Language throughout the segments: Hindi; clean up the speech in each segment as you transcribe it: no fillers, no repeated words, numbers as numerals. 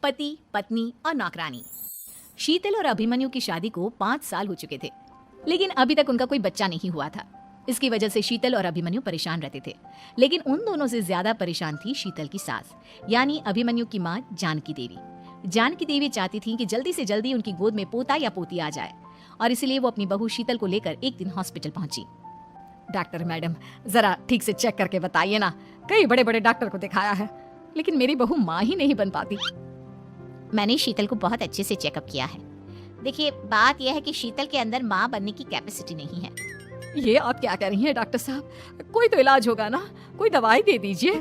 पति, पत्नी और नौकरानी। शीतल और अभिमन्यु की शादी को 5 साल हो चुके थे, लेकिन अभी तक उनका कोई बच्चा नहीं हुआ था। इसकी वजह से शीतल और अभिमन्यु परेशान रहते थे, लेकिन उन दोनों से ज्यादा परेशान थी शीतल की सास, यानी अभिमन्यु की माँ जानकी देवी। जानकी देवी चाहती थी कि जल्दी से जल्दी उनकी गोद में पोता या पोती आ जाए, और इसलिए वो अपनी बहू शीतल को लेकर एक दिन हॉस्पिटल पहुंची। डॉक्टर मैडम, जरा ठीक से चेक करके बताइए ना, कई बड़े बड़े डॉक्टर को दिखाया है, लेकिन मेरी बहू माँ ही नहीं बन पाती। मैंने शीतल को बहुत अच्छे से चेकअप किया है। देखिए, बात यह है कि शीतल के अंदर माँ बनने की कैपेसिटी नहीं है। ये आप क्या कह रही हैं डॉक्टर साहब? कोई तो इलाज होगा ना, कोई दवाई दे दीजिए।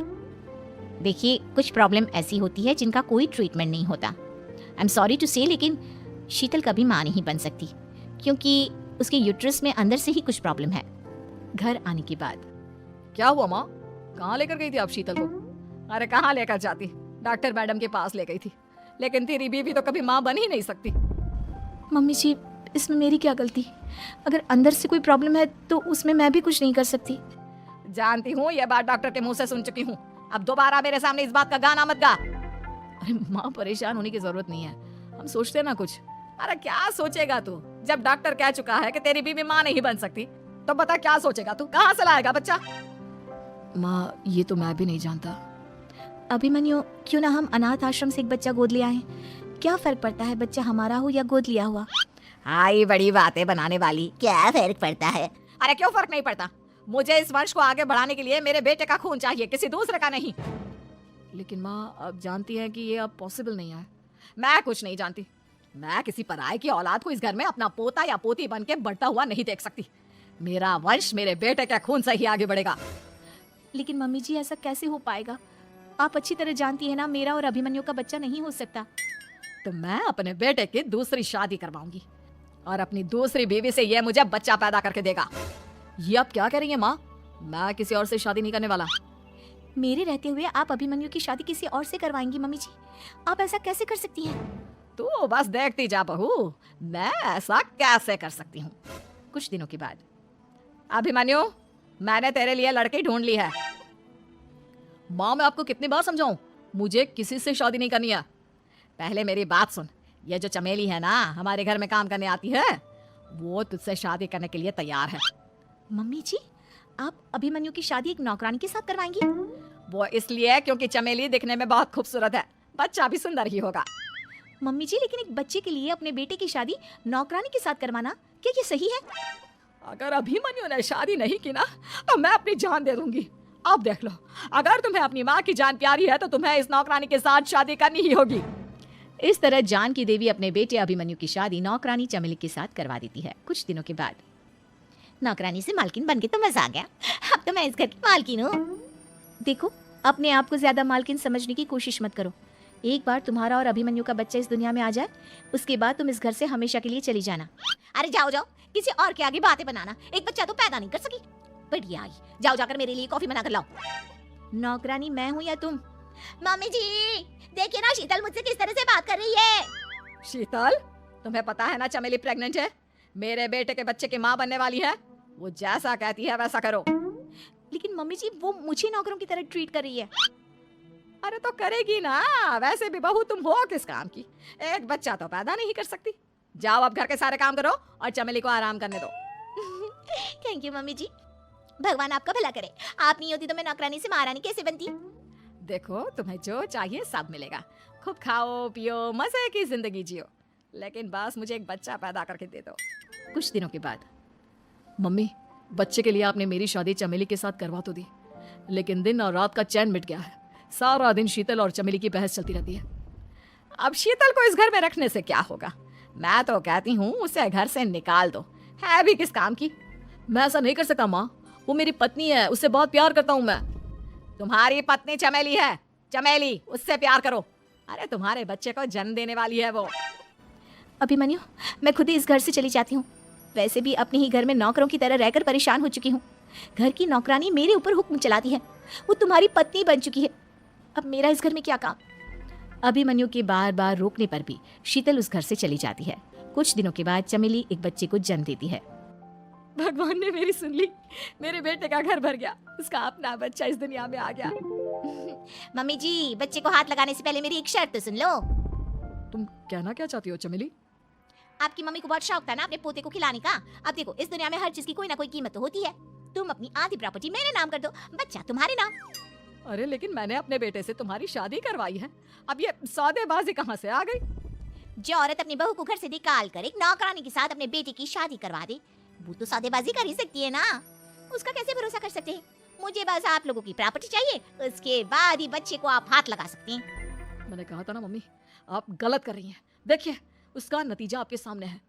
देखिए, कुछ प्रॉब्लम ऐसी होती है जिनका कोई ट्रीटमेंट नहीं होता। आई एम सॉरी टू से, लेकिन शीतल कभी माँ नहीं बन सकती, क्योंकि उसके यूट्रस में अंदर से ही कुछ प्रॉब्लम है। घर आने के बाद क्या हुआ माँ? कहाँ लेकर गई थी आप शीतल को? अरे कहाँ लेकर जाती, डॉक्टर मैडम के पास ले गई थी, लेकिन तेरी बीवी तो कभी माँ बन ही नहीं सकती। मम्मी जी, इसमें मेरी क्या गलती? अगर अंदर से कोई प्रॉब्लम है तो उसमें मैं भी कुछ नहीं कर सकती। जानती हूँ, ये बात डॉक्टर के मुंह से सुन चुकी हूँ, अब दोबारा मेरे सामने इस बात का गाना मत गा। अरे माँ, परेशान होने की जरूरत नहीं है, हम सोचते ना कुछ। अरे क्या सोचेगा तू, जब डॉक्टर कह चुका है कि तेरी बीवी माँ नहीं बन सकती, तो बता क्या सोचेगा तू? कहाँ से लाएगा बच्चा? माँ, ये तो मैं भी नहीं जानता। अभिमन्यु, क्यों ना हम अनाथ आश्रम से एक बच्चा गोद ले आए? क्या फर्क पड़ता है बच्चा हमारा हो या गोद लिया हुआ? आई बड़ी बातें बनाने वाली, क्या फर्क पड़ता है? अरे क्यों फर्क नहीं पड़ता? मुझे इस वंश को आगे बढ़ाने के लिए मेरे बेटे का खून चाहिए, किसी दूसरे का नहीं। लेकिन माँ, आप जानती हैं कि ये अब पॉसिबल नहीं है। मैं कुछ नहीं जानती, मैं किसी पराये की औलाद को इस घर में अपना पोता या पोती बन के बढ़ता हुआ नहीं देख सकती। मेरा वंश मेरे बेटे के खून से ही आगे बढ़ेगा। लेकिन मम्मी जी, ऐसा कैसे हो पाएगा? आप अच्छी तरह जानती है ना, मेरा और अभिमन्यु का बच्चा नहीं हो सकता। तो मैं अपने बेटे की दूसरी शादी करवाऊंगी, और अपनी दूसरी बीवी से ये मुझे बच्चा पैदा करके देगा। ये आप क्या कह रही हैं माँ? मैं किसी और से शादी नहीं करने वाला। मेरे रहते हुए आप अभिमन्यु की शादी किसी और से करवाएंगी? मम्मी जी, आप ऐसा कैसे कर सकती हैं? तू बस देखती जा बहू, मैं ऐसा कैसे कर सकती हूँ। कुछ दिनों के बाद, अभिमन्यु, मैंने तेरे लिए लड़की ढूंढ ली है। माँ, मैं आपको कितनी बार समझाऊं, मुझे किसी से शादी नहीं करनी है। पहले मेरी बात सुन, ये जो चमेली है ना, हमारे घर में काम करने आती है, वो तुझसे शादी करने के लिए तैयार है। मम्मी जी, आप अभिमन्यु की शादी एक नौकरानी के साथ करवाएंगी? वो इसलिए क्योंकि चमेली दिखने में बहुत खूबसूरत है, बच्चा भी सुंदर ही होगा। मम्मी जी, लेकिन एक बच्चे के लिए अपने बेटे की शादी नौकरानी के साथ करवाना, क्या ये सही है? अगर अभिमन्यु ने शादी नहीं की ना, तो मैं अपनी जान दे दूंगी। अब देख लो, अगर तुम्हें अपनी माँ की जान प्यारी है तो तुम्हें इस नौकरानी के साथ शादी करनी ही होगी। इस तरह जानकी देवी अपने बेटे अभिमन्यु की शादी नौकरानी चमेली के साथ करवा देती है। कुछ दिनों के बाद, नौकरानी से मालकिन बन के तो मजा आ गया, अब तो मैं इस घर की मालकिन हूँ। देखो, अपने आप को ज्यादा मालकिन समझने की कोशिश मत करो। एक बार तुम्हारा और अभिमन्यु का बच्चा इस दुनिया में आ जाए, उसके बाद तुम इस घर से हमेशा के लिए चली जाना। अरे जाओ जाओ, किसी और के आगे बातें बनाना, एक बच्चा तो पैदा नहीं कर सकी। बढ़िया आई, जाओ जाकर मेरे लिए कॉफी बना कर लाओ। नौकरानी मैं हूँ या तुम? मम्मी जी, देखिए ना शीतल मुझसे किस तरह से बात कर रही है। शीतल, तुम्हें पता है ना चमेली प्रेग्नेंट है, मेरे बेटे के बच्चे की माँ बनने वाली है। वो जैसा कहती है वैसा करो। लेकिन मम्मी जी, वो मुझे नौकरों की तरह ट्रीट कर रही है। अरे तो करेगी ना, वैसे भी बहू तुम हो किस काम की, एक बच्चा तो पैदा नहीं कर सकती। जाओ अब घर के सारे काम करो और चमेली को आराम करने दो। थैंक यू मम्मी जी, भगवान आपका भला करे। आप नहीं होती तो मैं नौकरानी से महारानी कैसे बनती? देखो, तुम्हें जो चाहिए सब मिलेगा, खूब खाओ पियो, मजे की जिंदगी जियो, लेकिन बस मुझे एक बच्चा पैदा करके दे दो। कुछ दिनों के बाद, मम्मी, बच्चे के लिए आपने मेरी शादी चमेली के साथ करवा तो दी, लेकिन दिन और रात का चैन मिट गया है। सारा दिन शीतल और चमेली की बहस चलती रहती है। अब शीतल को इस घर में रखने से क्या होगा? मैं तो कहती हूँ उसे घर से निकाल दो, है भी किस काम की। मैं ऐसा नहीं कर सकता माँ, वो मेरी पत्नी है, उससे बहुत प्यार करता हूँ मैं। तुम्हारी पत्नी चमेली है, चमेली, उससे प्यार करो। अरे तुम्हारे बच्चे को जन्म देने वाली है वो। अभिमन्यु, मैं खुद ही इस घर से चली जाती हूँ। वैसे भी अपने ही घर में नौकरों की तरह रहकर परेशान हो चुकी हूँ। घर की नौकरानी मेरे ऊपर हुक्म चलाती है, वो तुम्हारी पत्नी बन चुकी है। अब मेरा इस घर में क्या काम? अभिमन्यु के बार बार रोकने पर भी शीतल उस घर से चली जाती है। कुछ दिनों के बाद चमेली एक बच्चे को जन्म देती है। भगवान ने मेरी सुन ली, मेरे बेटे का घर भर गया, उसका अपना बच्चा इस दुनिया में आ गया। मम्मी जी, बच्चे को हाथ लगाने से पहले मेरी एक शर्त तो सुन लो। तुम कहना क्या चाहती हो चमेली? आपकी मम्मी को बहुत शौक था ना अपने पोते को खिलाने का। अब देखो, इस दुनिया में हर चीज की कोई ना कोई कीमत तो होती है। तुम अपनी आधी प्रॉपर्टी मेरे नाम कर दो, बच्चा तुम्हारे नाम। अरे लेकिन मैंने अपने बेटे से तुम्हारी शादी करवाई है, अब ये सौदेबाजी कहाँ से आ गई? जो औरत अपनी बहू को घर से निकाल कर एक नौकरानी के साथ अपने बेटे की शादी करवा दे, वो तो सौदेबाजी कर ही सकती है ना। उसका कैसे भरोसा कर सकते हैं? मुझे बस आप लोगों की प्रॉपर्टी चाहिए, उसके बाद ही बच्चे को आप हाथ लगा सकते हैं। मैंने कहा था ना मम्मी, आप गलत कर रही हैं। देखिए उसका नतीजा आपके सामने है।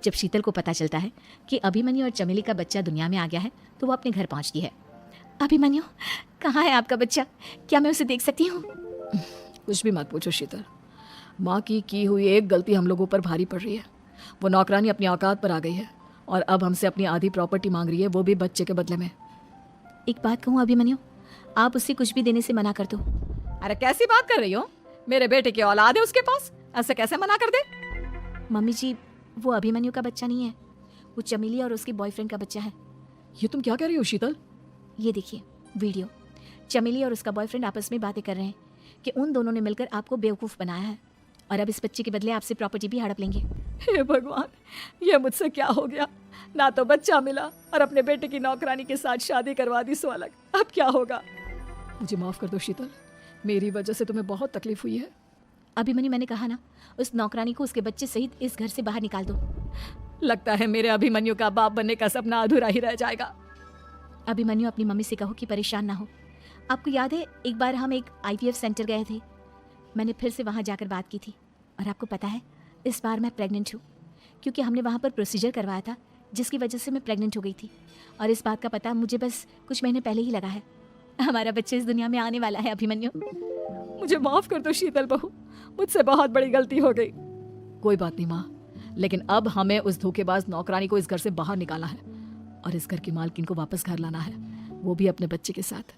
जब शीतल को पता चलता है कि अभिमन्यु और चमेली का बच्चा दुनिया में आ गया है तो वो अपने घर पहुंचती है। अभिमन्यु, कहाँ है आपका बच्चा? क्या मैं उसे देख सकती हूँ? कुछ भी मत पूछो शीतल, माँ की हुई एक गलती हम लोगों पर भारी पड़ रही है। वो नौकरानी अपनी औकात पर आ गई है और अब हमसे अपनी आधी प्रॉपर्टी मांग रही है, वो भी बच्चे के बदले में। एक बात कहूँ अभिमन्यु, आप उससे कुछ भी देने से मना कर दो। अरे कैसी बात कर रही हो? मेरे बेटे की औलाद है उसके पास, ऐसे कैसे मना कर दे? मम्मी जी, वो अभिमन्यु का बच्चा नहीं है, वो चमेली और उसके बॉयफ्रेंड का बच्चा है। ये तुम क्या कह रही हो शीतल? ये देखिए वीडियो, चमेली और उसका बॉयफ्रेंड आपस में बातें कर रहे हैं कि उन दोनों ने मिलकर आपको बेवकूफ़ बनाया है और अब इस बच्चे के बदले आपसे प्रॉपर्टी भी हड़प लेंगे। हे भगवान, ये मुझसे क्या हो गया? ना तो बच्चा मिला और अपने बेटे की नौकरानी के साथ शादी करवा दी, सो अलग। अब क्या होगा? मुझे माफ कर दो शीतल, मेरी वजह से तुम्हें बहुत तकलीफ हुई है। अभिमन्यु, मैंने कहा ना, उस नौकरानी को उसके बच्चे सहित इस घर से बाहर निकाल दो। लगता है मेरे अभिमन्यु का बाप बनने का सपना अधूरा ही रह जाएगा। अभिमन्यु, अपनी मम्मी से कहो कि परेशान ना हो। आपको याद है एक बार हम एक IVF सेंटर गए थे, मैंने फिर से वहाँ जाकर बात की थी और आपको पता है इस बार मैं प्रेग्नेंट हूँ, क्योंकि हमने वहाँ पर प्रोसीजर करवाया था जिसकी वजह से मैं प्रेग्नेंट हो गई थी। और इस बात का पता मुझे बस कुछ महीने पहले ही लगा है। हमारा बच्चा इस दुनिया में आने वाला है अभिमन्यु। मुझे माफ कर दो शीतल बहू, मुझसे बहुत बड़ी गलती हो गई। कोई बात नहीं माँ, लेकिन अब हमें उस धोखेबाज नौकरानी को इस घर से बाहर निकालना है और इस घर की मालकिन को वापस घर लाना है, वो भी अपने बच्चे के साथ।